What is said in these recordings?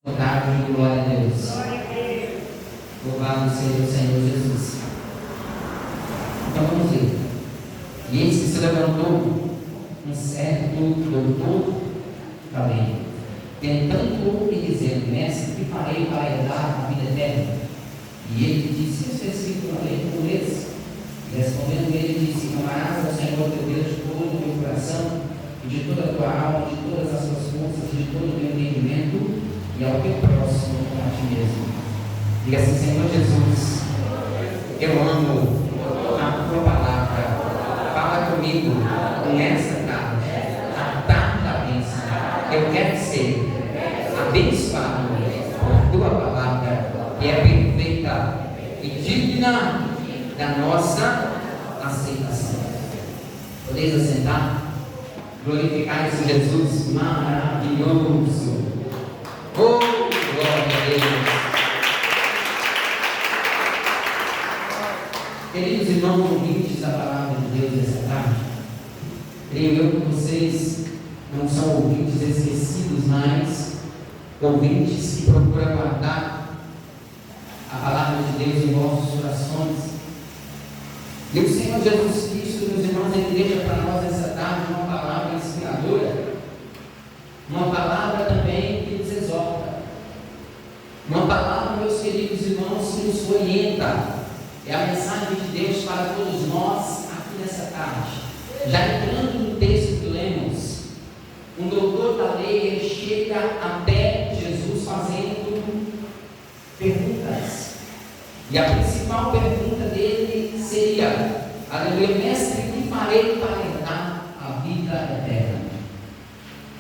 Louvado e glória a Deus. Louvado seja o Senhor Jesus. Então vamos ver. E eis que se levantou um certo doutor da lei, tentando e dizendo: Mestre, que farei para herdar a vida eterna? E ele disse: Isso é escrito na lei, como esse? Respondendo ele, disse: Amarás ao Senhor teu Deus de todo o teu coração, e de toda a tua alma, de todas as tuas forças, e de todo o teu entendimento, e ao teu próximo como a ti mesmo. Diga assim: Senhor Jesus, eu amo a tua palavra. Fala comigo nessa tarde, a tarde da bênção. Eu quero ser abençoado por tua palavra, que é perfeita e digna da nossa aceitação. Podeis assentar? Glorificar esse Jesus maravilhoso. Oh, glória a Deus. Queridos irmãos ouvintes da palavra de Deus nessa tarde, creio eu que vocês não são ouvintes esquecidos, mas ouvintes que procuram guardar a palavra de Deus em vossos corações. E o Senhor Jesus Cristo, meus irmãos, Ele deixa para nós essa tarde uma palavra inspiradora, uma palavra também que nos exorta, uma palavra, meus queridos irmãos, que nos orienta. É a mensagem de Deus para todos nós aqui nessa tarde. Já entrando no texto que lemos, um doutor da lei, ele chega até Jesus fazendo perguntas. E a principal pergunta dele seria: aleluia, mestre, que farei para herdar a vida eterna?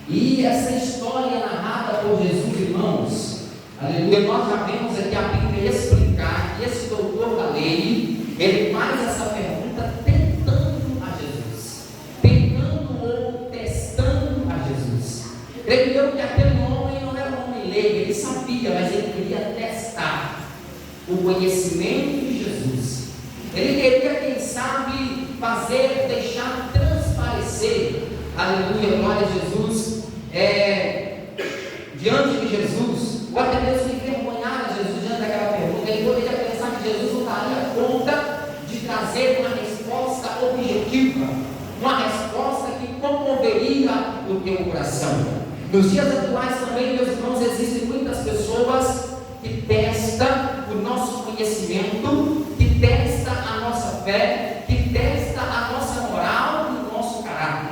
E essa história narrada por Jesus, irmãos, aleluia, nós já vemos aqui a Bíblia explicar que esse doutor da lei, ele faz essa pergunta tentando a Jesus, tentando ou testando a Jesus. Creio eu que aquele homem não era um homem leigo, ele sabia, mas ele queria testar o conhecimento de Jesus. Ele queria, quem sabe, fazer, deixar transparecer, aleluia, glória a Jesus, diante de Jesus, ou até mesmo envergonhar a Jesus diante daquela pergunta. Ele poderia pensar que Jesus não daria conta de trazer uma resposta objetiva, uma resposta que comoveria o teu coração. Nos dias atuais também, meus irmãos, existem muitas pessoas que testam o nosso conhecimento, que testam a nossa fé, que testam a nossa moral e o nosso caráter.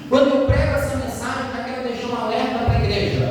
Quando eu prego essa mensagem, eu quero deixar um alerta para a igreja,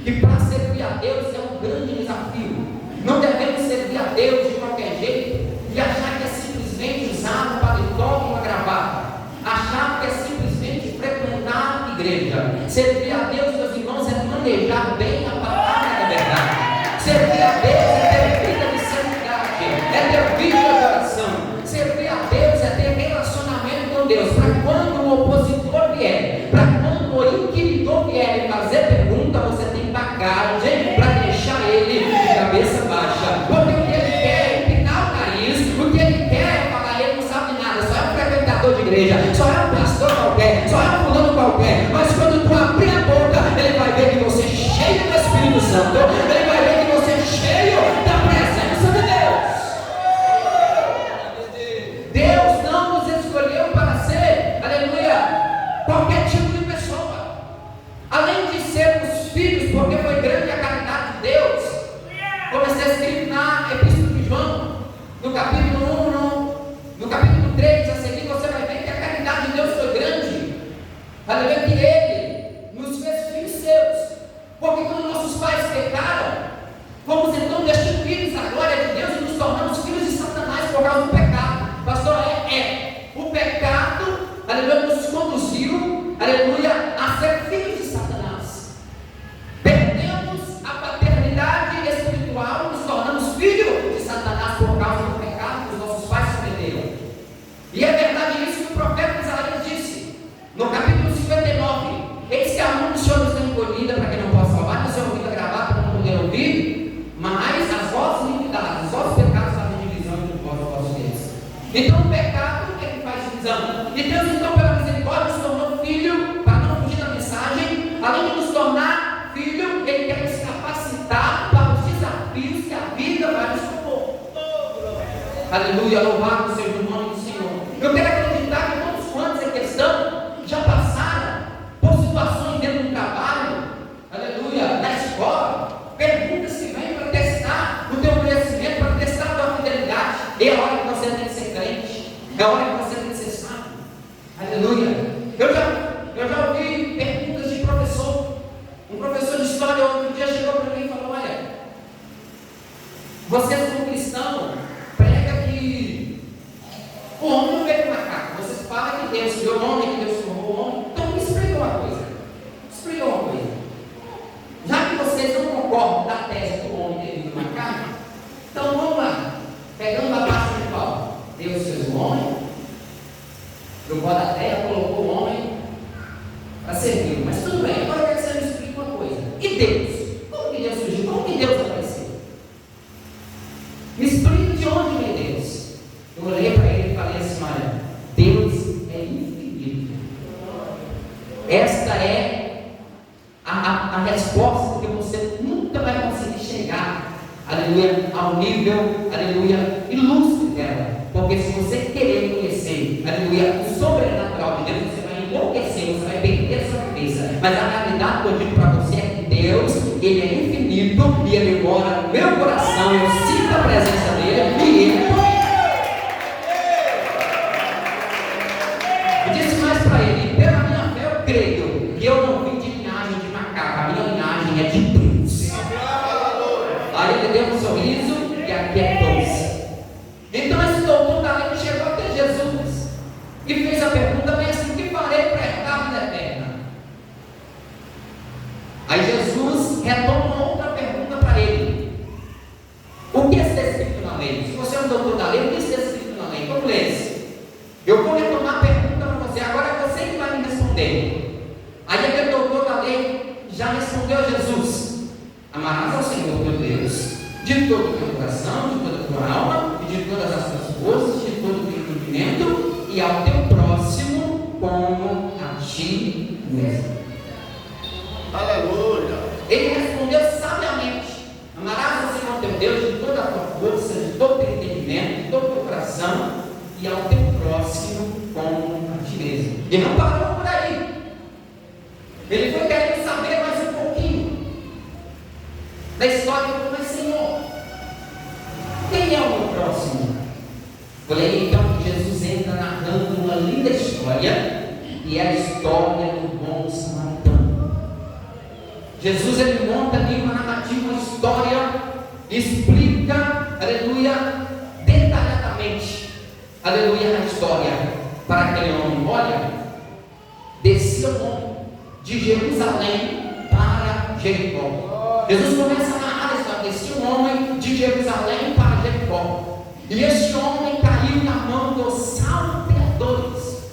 que para servir a Deus é um grande desafio. Não devemos servir a Deus de qualquer jeito e achar que é simplesmente usar um paletó e uma gravata, achar que é simplesmente frequentar a igreja. Servir a Deus, meus irmãos, é manejar bem a palavra da verdade. Servir a Deus é ter vida de santidade, é ter vida de oração. Servir a Deus é ter relacionamento com Deus, para quando o opositor vier, para quando o inquiridor vier e fazer pergunta, você tem bagagem para deixar ele de cabeça baixa, porque o que ele quer é empinar o nariz, o que ele quer é falar: ele não sabe nada, só é um frequentador de igreja, só é um pastor qualquer, só é um fulano qualquer. Mas quando tu abrir a boca, ele vai ver que você é cheio do Espírito Santo, ele vai ver que você é cheio da presença de Deus. Deus não nos escolheu para ser, aleluia, qualquer tipo de pessoa. Além de sermos filhos, porque foi grande a caridade de Deus, como está escrito na Epístola de João, no capítulo 1, no capítulo 3, a seguir você vai ver que a caridade de Deus foi grande. Aleluia, que Ele nos fez filhos seus, porque quando nossos pais pecaram, fomos então destituídos da glória de Deus e nos tornamos filhos de Satanás por causa do pecado. Pastor, o pecado, aleluia, nos conduziu, aleluia, a ser filhos de Satanás. Perdemos a paternidade espiritual, nos tornamos filhos de Satanás por causa do pecado que os nossos pais cometeram. E é verdade isso que o profeta Isaías disse, no capítulo 59: Eis que a mão do Senhor está encolhida para que não possa salvar, no seu ouvido gravado para não poder ouvir, mas Aleluia, louvado seja o nome do Senhor. Eu quero acreditar que todos quantos aqui estão já passaram por situações dentro do trabalho, aleluia, na escola, perguntas que vêm para testar o teu conhecimento, para testar a tua fidelidade. É a hora que você tem que ser crente, é a hora que você tem que ser sábio. Aleluia. Eu já ouvi perguntas de professor. Um professor de história outro dia chegou para mim e falou: olha, vocês como cristãos pregam que o homem não veio do macaco. Vocês falam que Deus criou o homem, que Deus formou o homem. Então me explica uma coisa. Já que vocês não concordam da tese que o homem veio do macaco, então vamos lá. Pegando a base de pau. Deus fez o homem, do pó da terra, colocou o homem para servir. Mas tudo bem, agora eu quero que você me explique uma coisa. E Deus? Como que Deus surgiu? Como que Deus apareceu? Me explique de onde vem Deus. Eu olhei para ele e falei assim: olha, Deus é infinito. Esta é a resposta que você nunca vai conseguir chegar, aleluia, ao nível, aleluia, ilustre dela. Porque se você querer conhecer, aleluia, o sobrenatural de Deus, você vai enlouquecer, você vai perder a sua cabeça. Mas a realidade que eu digo para você é que Deus, Ele é infinito e Ele mora no meu coração. Eu sinto a presença dEle e Ele eu disse mais para ele: pela minha fé eu creio que eu não vim de linhagem de macaco, a minha linhagem é de Deus. Aí ele deu um sorriso e aquietou-se. Então esse doutor da lei chegou até Jesus e fez a pergunta bem assim: o que farei para herdar a vida eterna? Aí Jesus retoma uma outra pergunta para ele: o que está escrito na lei? Se você é um doutor da lei, o que está escrito na lei? Vamos ler isso. Eu vou retomar a pergunta para você, agora é você que vai me responder. Aí aquele doutor da lei já respondeu a Jesus: amarás ao Senhor teu Deus de todo o teu coração, de toda a tua alma, e de todas as tuas forças, de todo o teu entendimento, e ao teu próximo como a ti mesmo. Aleluia. Ele respondeu sabiamente: amarás ao Senhor teu Deus de toda a tua força, de todo o teu entendimento, de todo o teu coração, e ao teu próximo como a ti mesmo. E não parou por aí. Ele foi querendo saber mais um pouquinho da história do meu Senhor. Quem é o meu próximo? Foi aí então que Jesus entra narrando uma linda história, e é a história do bom samaritano. Jesus, ele monta ali uma narrativa, uma história, explica, aleluia, detalhadamente, aleluia, a história para aquele homem. Olha, descia o homem de Jerusalém para Jericó. Jesus começa a narrar a história: descia um homem de Jerusalém para Jericó, e este homem caiu na mão dos salteadores,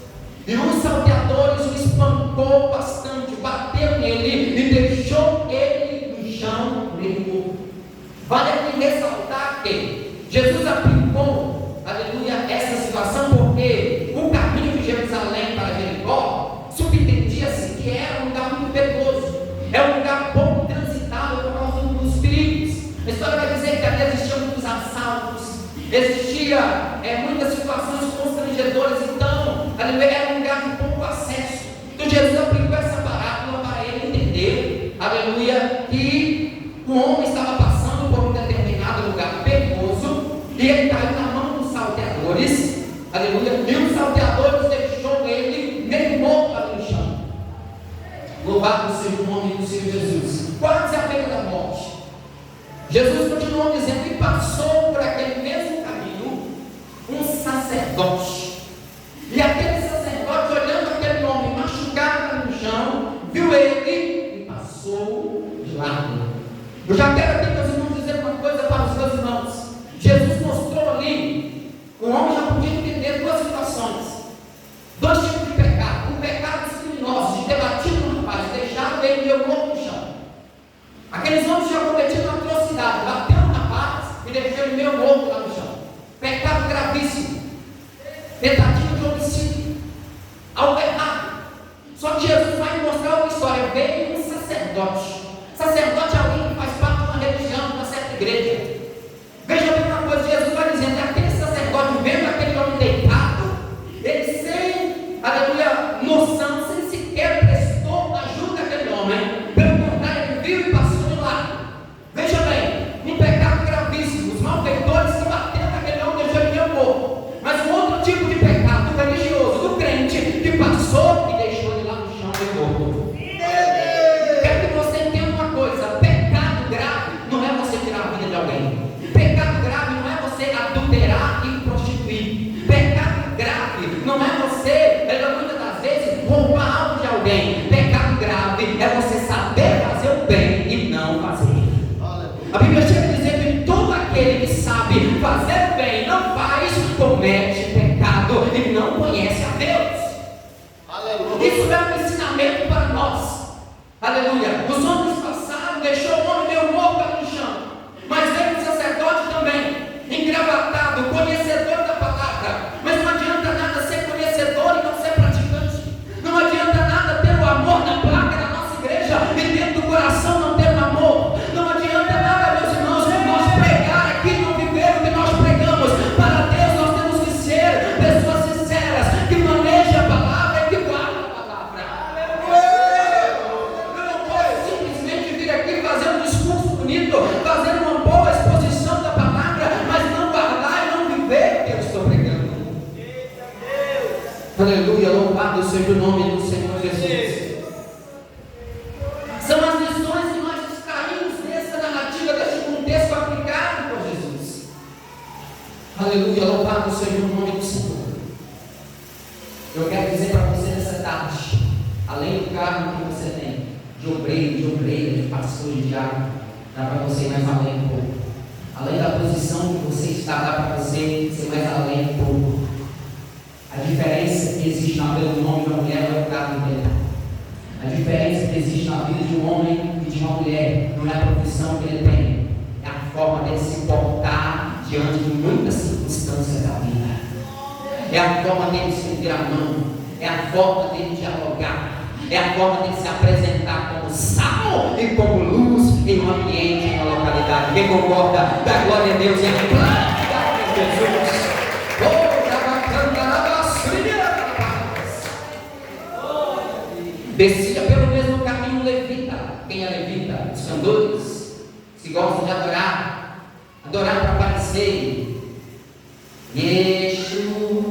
e os salteadores o espancou bastante, bateu nele e deixou ele no chão meio. Vale aqui ressaltar que Jesus aplicou, aleluia, essa situação, porque o caminho de Jerusalém para Jericó subentendia-se que era um lugar muito perigoso, é um lugar pouco transitável por causa dos perigos. A história vai dizer que ali existiam muitos assaltos, existia muitas situações constrangedoras. Então, aleluia, era um lugar de pouco acesso. Então Jesus aplicou essa parábola para ele entender, aleluia, que o homem estava passando por um determinado lugar perigoso, e ele caiu na mão dos salteadores, aleluia, e os salteadores deixou ele meio morto ali no chão. Louvado seja o nome do Senhor Jesus, quase à beira da morte. Jesus continuou dizendo: e passou por aquele mesmo caminho um sacerdote, e aquele sacerdote, olhando aquele homem machucado no chão, viu ele e passou de lado. Eu já quero aqui, meus irmãos, dizer uma coisa para os meus irmãos. Jesus mostrou ali, o homem já podia entender duas situações, dois tipos de pecado: o pecado dos criminosos, de ter batido no rapaz, deixado ele meio morto no chão. Aqueles homens tinham cometido uma atrocidade, bateu no rapaz e deixou ele meio morto lá no chão. Pecado gravíssimo, tentativa de homicídio, algo errado. Só que Jesus vai mostrar uma história: veio um sacerdote. Sacerdote é alguém que faz parte de uma religião, de uma certa igreja. Veja bem uma coisa: Jesus vai dizendo que aquele sacerdote A Bíblia chega a dizer que todo aquele que sabe fazer o bem e não faz, comete pecado e não conhece a Deus. Aleluia. Isso é um ensinamento para nós. Aleluia. Os homens passaram, deixou o homem meio morto no chão, mas veio um sacerdote também, engravatado, conhecedor da palavra. Mas não adianta nada ser conhecedor e não ser praticante. Não adianta nada ter o amor na placa da nossa igreja e dentro do coração não ter o amor. Não adianta nada, meus irmãos, nós pregar aqui, não viver o que nós pregamos. Para Deus nós temos que ser pessoas sinceras, que manejam a palavra e que guardam a palavra. Eu não posso simplesmente vir aqui fazer um discurso bonito, fazer uma boa exposição da palavra, mas não guardar e não viver o que eu estou pregando. Aleluia, louvado seja o nome do Senhor Jesus. São as lições que nós extraímos dessa narrativa, desse contexto aplicado por Jesus. Aleluia, louvado seja o nome do Senhor. Eu quero dizer para você nessa tarde, além do cargo que você tem, de obreiro, de obreira, de pastor, de diácono, dá para você ir mais além um pouco. Além da posição que você está, dá para você ser mais além um pouco. A diferença que existe na vida do homem e da mulher é o cargo dela. A diferença que existe na vida de um homem e de uma mulher não é a profissão que ele tem, é a forma dele se portar diante de muitas circunstâncias da vida. É a forma dele estender a mão, é a forma dele dialogar, é a forma dele se apresentar como sal e como luz em um ambiente, em uma localidade. Quem concorda, dá glória a Deus e aplauda Jesus. Descia pelo mesmo caminho levita. Quem é levita? Os cantores que gostam de adorar para aparecer. Yeshua,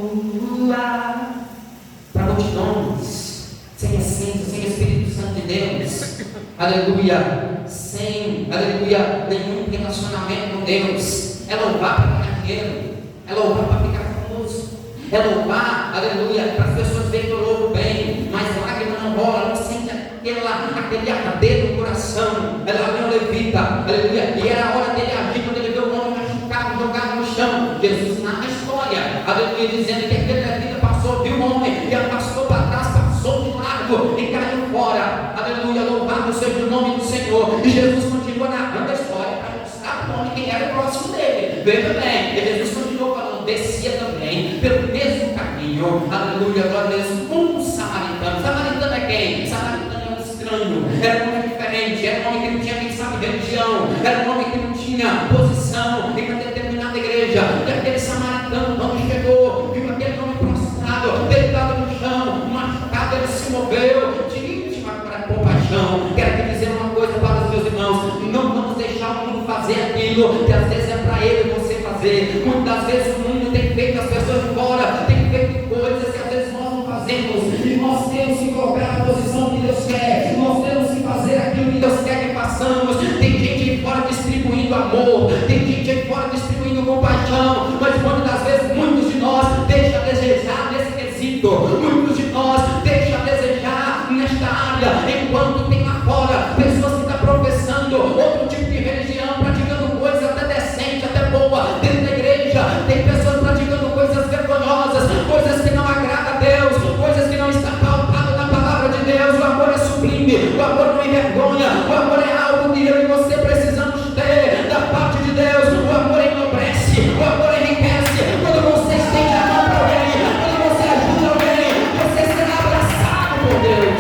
para multidões, sem essência, sem Espírito Santo de Deus. Aleluia, sem, aleluia, nenhum relacionamento com Deus. É louvar para ganhar dinheiro, é louvar para ficar famoso, é louvar, aleluia, para as pessoas verem que eu louvo bem, mas lágrima não rola, não sente aquele arder no coração. Ela veio levita, aleluia, e era a hora dele agir quando ele viu o homem machucado, jogado no chão. Jesus narra a história, aleluia, dizendo que aquele levita passou, viu o homem e afastou para trás, passou de largo e caiu fora. Aleluia, louvado seja o nome do Senhor. E Jesus continua narrando a história para mostrar para o homem quem era o próximo dele. Veja bem, e Jesus continuou falando, descia também pelo mesmo caminho, aleluia, glória a Deus, um samaritano. Samaritano é quem? Samaritano é um estranho, era um homem diferente, era um homem que não tinha, quem sabe, religião, era um homem que não tinha posição em uma determinada igreja. E aquele samaritano, quando chegou, viu aquele homem prostrado, deitado no chão, machucado, ele se moveu de íntima compaixão. Quero te dizer uma coisa para os meus irmãos: não vamos deixar o mundo fazer aquilo que às vezes é para ele você fazer. Muitas vezes o mundo tem feito as pessoas de fora, tem feito coisas que às vezes nós não fazemos, e nós temos que colocar a posição que Deus quer, nós temos que fazer aquilo que Deus quer que façamos. Tem gente aí fora distribuindo amor, tem gente aí fora distribuindo compaixão, mas muitas das vezes muitos de nós deixam a desejar nesse quesito, muitos de nós deixam a desejar nesta área, enquanto tem lá fora pessoas que estão professando outro tipo de religião, praticando coisas até decente, até boa dentro da igreja. Tem pessoas praticando coisas vergonhosas, coisas que não agradam a Deus, coisas que não estão pautadas na palavra de Deus. O amor é sublime, o amor não envergonha, o amor é algo que eu e você precisamos ter da parte de Deus. O amor enobrece, o amor enriquece. Quando você estende a mão para alguém, quando você ajuda alguém, você será abraçado por Deus.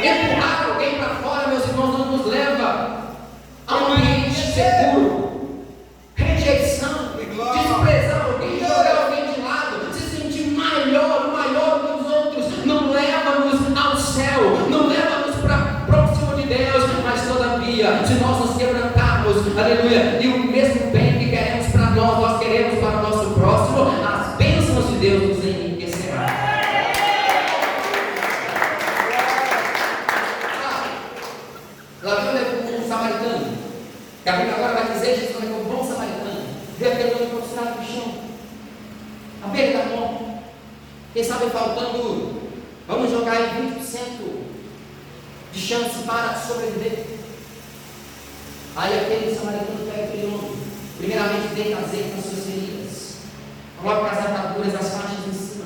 Empurrar alguém para fora, meus irmãos, não nos leva a um ambiente seguro. Rejeição, desprezar alguém, jogar alguém de lado, se sentir maior que os outros, não leva-nos ao céu, não leva-nos para próximo de Deus. Mas todavia, se nós nos quebrantarmos, aleluia, e o mesmo bem que queremos para nós, nós queremos para o nosso próximo, as bênçãos de Deus nos enriquecerão. Lá viu um samaritano, que a Bíblia agora vai dizer, Jesus falou que um bom samaritano vê aquele homem prostrado no chão, à beira da morte. Quem sabe faltando, vamos jogar aí 20% de chance para sobreviver. Aí aquele samaritano pega aquele homem, primeiramente deita azeite nas suas feridas, coloca as ataduras, as faixas em cima,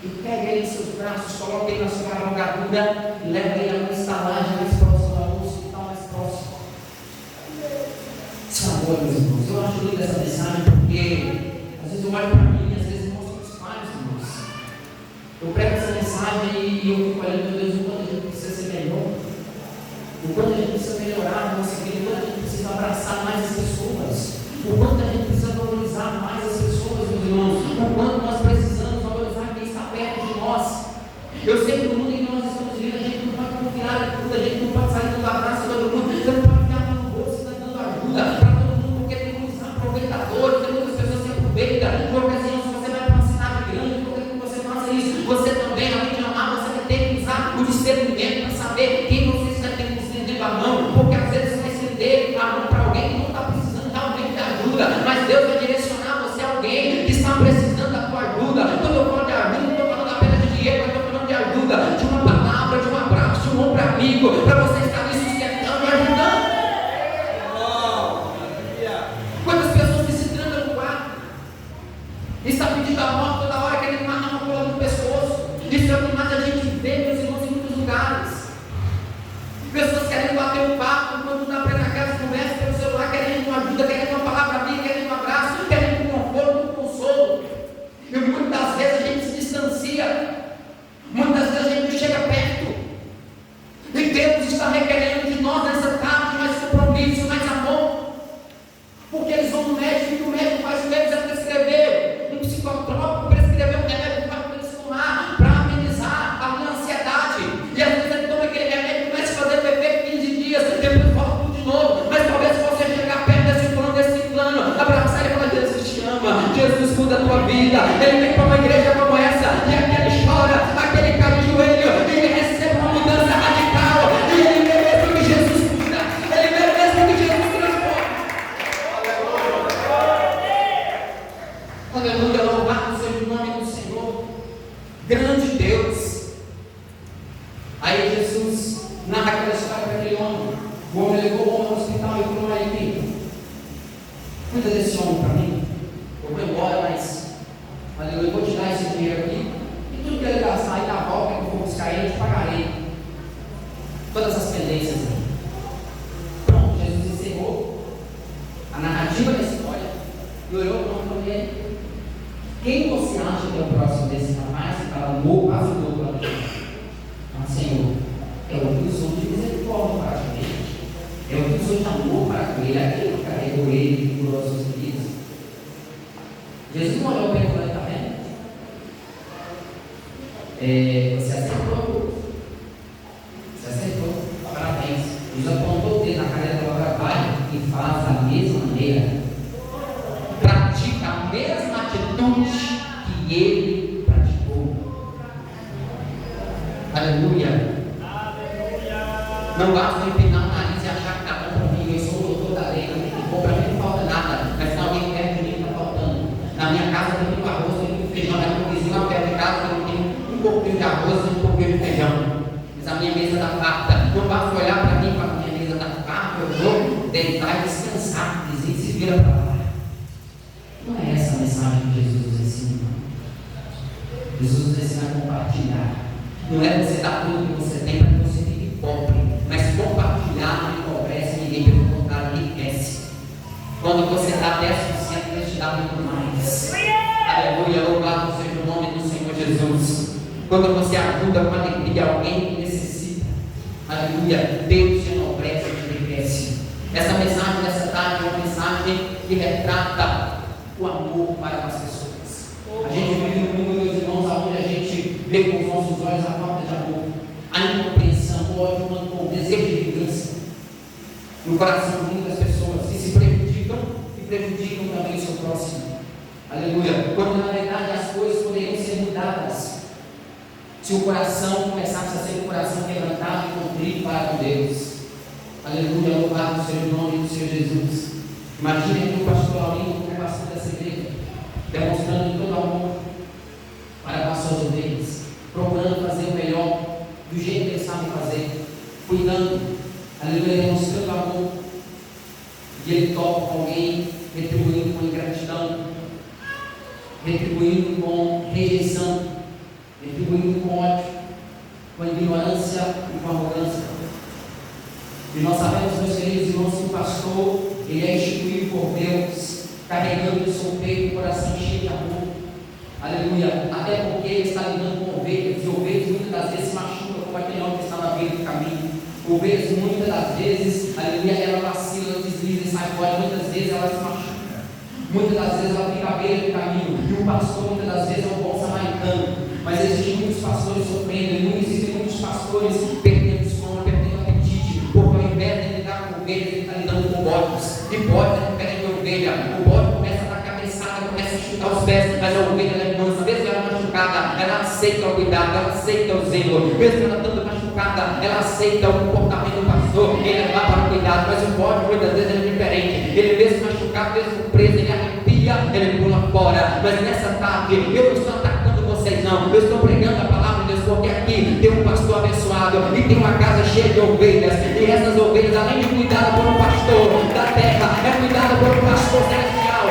e pega ele em seus braços, coloca ele na sua cavalgadura e leva ele a uma estalagem mais próxima, a um hospital mais próximo. Sabor, meus irmãos, eu acho linda essa mensagem porque às vezes eu olho para mim, às vezes eu mostro para os pais, irmãos. Eu prego essa mensagem e eu fico olhando, meu Deus, o quanto a gente precisa ser melhor, o quanto a gente precisa melhorar a nossa vida, o quanto a gente precisa abraçar mais as pessoas, o quanto a gente precisa valorizar mais as pessoas, meus irmãos, o quanto nós precisamos valorizar quem está perto de nós. Eu sei que no mundo em que nós estamos vivendo, a gente não pode confiar em tudo, a gente não pode sair dando abraço a todo mundo, você não pode ficar no bolso e dando ajuda para todo mundo, porque tem muitos aproveitadores, tem muitas pessoas que aproveitam. Por ocasião, se você vai para uma cidade grande, por que você faça isso? Você também, além de amar, você vai ter que usar o discernimento para saber quem você está tendo estendendo a mão, porque às vezes você vai estender a mão para alguém que não está precisando realmente de ajuda, mas Deus vai direcionar você a alguém que está precisando da tua ajuda. Quando eu falo de ajuda, não estou falando apenas de dinheiro, mas estou falando de ajuda, de uma palavra, de um abraço, de um ombro amigo, para você estar me sustentando e ajudando. Quantas pessoas que se trancam no quarto, está pedindo a morte toda hora, querendo matar uma coisa no pescoço. Isso é o que mais a gente vê, meus irmãos, em muitos lugares. Pessoas querendo bater um papo enquanto está para na casa, conversa pelo celular, querendo uma ajuda, querendo uma palavra amiga, querendo um abraço, querendo um conforto, um consolo. E muitas vezes a gente se distancia, muitas vezes a gente não chega perto. E Deus está requerendo de nós nessa tarde mais compromisso, mais amor. Porque eles vão no médico e o médico faz o que eles prescrever um psicotrópico, prescrever um remédio para eles tomar, para amenizar a minha ansiedade. E às vezes ele toma aquele remédio, começa a fazer efeito 15 dias, depois volta tudo de novo. Mas talvez se você chegar perto desse plano, abraçar ele e falar: Jesus te ama, Jesus muda a tua vida. Ele vem para uma igreja como essa, e aquele chora, aquele cai de joelho, ele recebe uma mudança radical, e ele vê mesmo que Jesus muda, ele vê mesmo que Jesus transforma. Aleluia, louvado seja o nome do Senhor, grande Deus. Aí Jesus narra aquela história para aquele homem. O homem levou o homem ao hospital e falou: aí, filho, cuida desse homem para mim, eu vou embora, mas aleluia, eu vou te dar esse dinheiro aqui, e tudo que ele gastar aí na volta que eu for buscar ele, eu te pagarei todas as pendências aí. Pronto, Jesus encerrou a narrativa da história e olhou para o homem e falou: quem você acha que é o próximo desse rapaz que estava louco, quase louco lá dentro? Ah, Senhor, é o que usou de misericórdia para com ele, é o que usou de amor para com ele, aquele que carregou ele e curou as suas feridas. Jesus não olhou para ele e falou: está vendo? Você acertou, parabéns. Jesus apontou o dedo na cadeira do trabalho e faz da mesma maneira, pratica a mesma atitude que ele praticou. Aleluia. Não basta empinar o nariz e achar que está bom para mim, eu sou o doutor da lei, bom para mim não falta nada, mas se alguém perto de mim está faltando. Na minha casa tem muito arroz, tem muito feijão, na minha vizinha perto de casa tem um pouquinho de arroz e um pouquinho de feijão, mas a minha mesa está farta. Não basta olhar para mim e falar: minha mesa está farta, eu vou deitar e descansar, o vizinho se vira para lá. Não é essa a mensagem que Jesus nos ensina. Jesus nos ensina a compartilhar. Não é você dar tudo que você tem para que você fique pobre, mas compartilhar não empobrece ninguém, pelo contrário, enriquece. Quando você dá 10%, Deus te dá muito mais. Aleluia, louvado seja o nome do Senhor Jesus. Quando você ajuda com alegria alguém que necessita, aleluia, Deus te enobrece e te enriquece. Essa mensagem dessa tarde é uma mensagem que retrata o amor para com as pessoas. A gente vive num mundo, meus irmãos, onde a gente vê com os nossos olhos a falta de amor, a incompreensão, o ódio, o desejo de vingança no coração de muitas pessoas que se prejudicam e prejudicam também o seu próximo. Aleluia. Quando na verdade as coisas poderiam ser mudadas se o coração começasse a ser um coração quebrantado e contrito para com Deus. Aleluia, louvado seja o nome do Senhor Jesus. Imagine aqui o pastor Aurinho como pastor dessa igreja, demonstrando todo amor para com as suas ovelhas, procurando fazer o melhor do jeito que ele sabe fazer. cuidando, aleluia, demonstrando amor. E ele toca com alguém, retribuindo com ingratidão, retribuindo com rejeição, retribuindo com ódio, com ignorância e com arrogância. E nós sabemos, meus queridos irmãos, que o pastor, ele é instituído por Deus, carregando no seu peito o coração cheio de amor. Aleluia. Até porque ele está lidando com ovelhas, e ovelhas muitas das vezes se machucam, como aquele homem que está na beira do caminho. Ovelhas muitas das vezes, aleluia, ela vacila, ela desliza e sai fora. Muitas vezes ela se machuca. Muitas das vezes ela fica à beira do caminho. E o pastor muitas das vezes é um bom samaritano. Mas existem muitos pastores sofrendo, e existem muitos pastores perdendo sono, perdendo apetite, porque ao invés de lidar com ovelhas, ele está lidando com bodes. E bodes é diferente de ovelha. O bode começa a dar cabeçada, começa a chutar os pés, mas a ovelha é mansa. Mesmo ela machucada, ela aceita o cuidado, ela aceita o zelo. Mesmo ela estando machucada, ela aceita o comportamento do pastor, ele é lá para o cuidado. Mas o bode muitas vezes é diferente. Ele mesmo machucado, mesmo preso, ele arrepia, ele pula fora. Mas nessa tarde, eu não estou atacando vocês não, eu estou pregando a palavra de Deus, porque aqui tem um pastor abençoado e tem uma casa cheia de ovelhas, e essas ovelhas, além de cuidadas por um pastor da terra, é cuidada por um pastor celestial.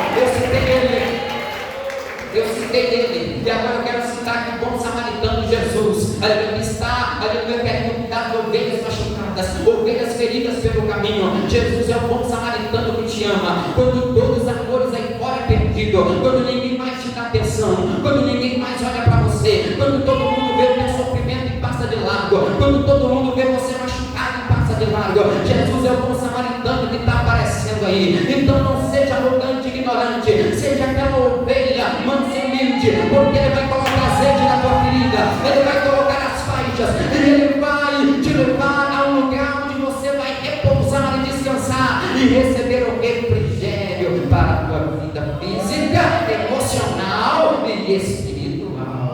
Eu citei ele, e agora eu quero citar aqui o bom samaritano Jesus. Ele está, aleluia, querendo cuidar de ovelhas machucadas, ovelhas feridas pelo caminho. Jesus é o bom samaritano que te ama, quando todos os amores aí fora é perdido, quando ninguém mais te dá atenção, quando ninguém mais olha para você, quando todo mundo vê o teu sofrimento e passa de lado, quando todo mundo vê você machucado e passa de lado. Jesus é o bom samaritano que está aparecendo aí. Então não seja arrogante e ignorante, seja aquela ovelha mansa e humilde, porque ele vai colocar azeite na tua ferida, ele vai colocar as faixas, e ele vai te levar a um lugar onde você vai repousar e descansar e receber o refrigério para a tua vida física, emocional e espiritual.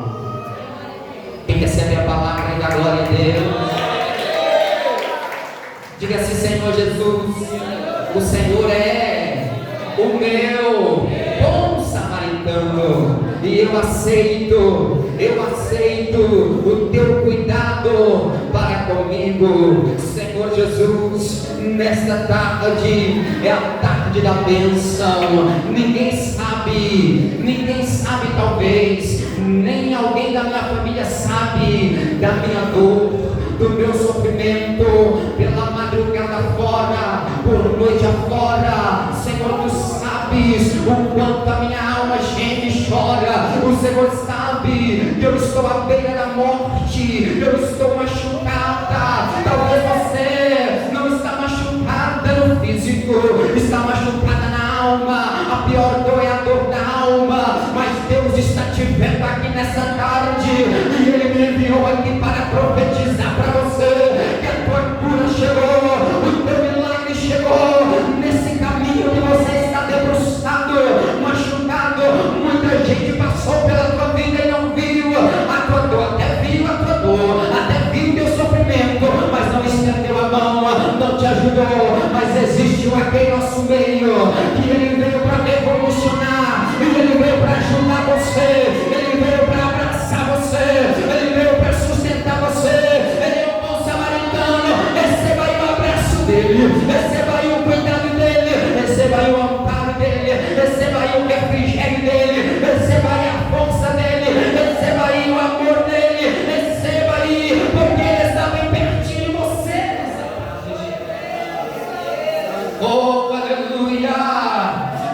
Quem recebe a palavra e dá glória a Deus, diga assim: Senhor Jesus, o Senhor é o meu bom samaritano, e eu aceito o teu cuidado para comigo. Senhor Jesus, nesta tarde é a tarde da bênção. Ninguém sabe talvez, nem alguém da minha família sabe da minha dor, do meu sofrimento, pela madrugada fora, por noite afora. Senhor, tu sabes o quanto a minha alma geme e chora. O Senhor sabe que eu estou à beira da morte, eu estou machucada. Talvez você não está machucada no físico, está machucada na alma. A pior dor é a dor da alma, mas Deus está te vendo aqui nessa tarde, e Ele me enviou aqui para profetizar para você que a tua cura chegou, o teu milagre chegou. Nesse caminho que você está debruçado, machucado, muita gente passou pela tua vida e não viu a tua dor, até viu a tua dor, até viu o teu sofrimento, mas não estendeu a mão, não te ajudou. Mas existe um aqui em nosso meio, que Ele veio para revolucionar, e Ele veio para ajudar você, Ele veio para abraçar você, Ele veio para sustentar você. Ele é um bom samaritano. Receba aí o abraço dele, receba aí o cuidado dele, receba aí o amparo dele, receba aí o refrigério dele, receba aí a força dele, receba aí o amor dele, receba aí, porque Ele está bem pertinho de você. Oh, aleluia!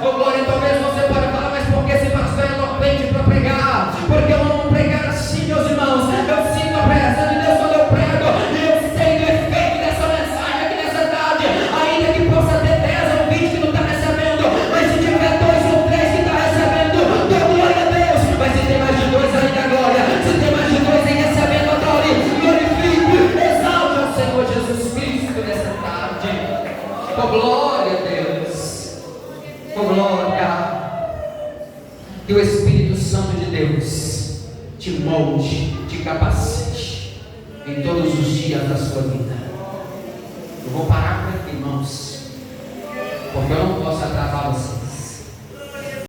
Oh, glória. Talvez você pode falar: mas por que esse pastor é eloquente para pregar? Porque eu não pregar assim, meus irmãos. Eu sinto a presença de Deus quando eu prego, e eu sei do efeito dessa mensagem aqui nessa tarde. Ainda que possa ter 10 ou 20 que não está recebendo, mas se tiver 2 ou 3 que está recebendo, dê glória a Deus. Mas se tem mais de 2 aí, dá glória. Se tem mais de 2 aí recebendo, adore, glorifique, exalte ao Senhor Jesus Cristo nessa tarde. Oh, glória a Deus. Oh, glória. Que o Espírito Santo de Deus te molde, te capacite em todos os dias da sua vida. Eu vou parar por aqui, irmãos, porque eu não posso atrasar vocês.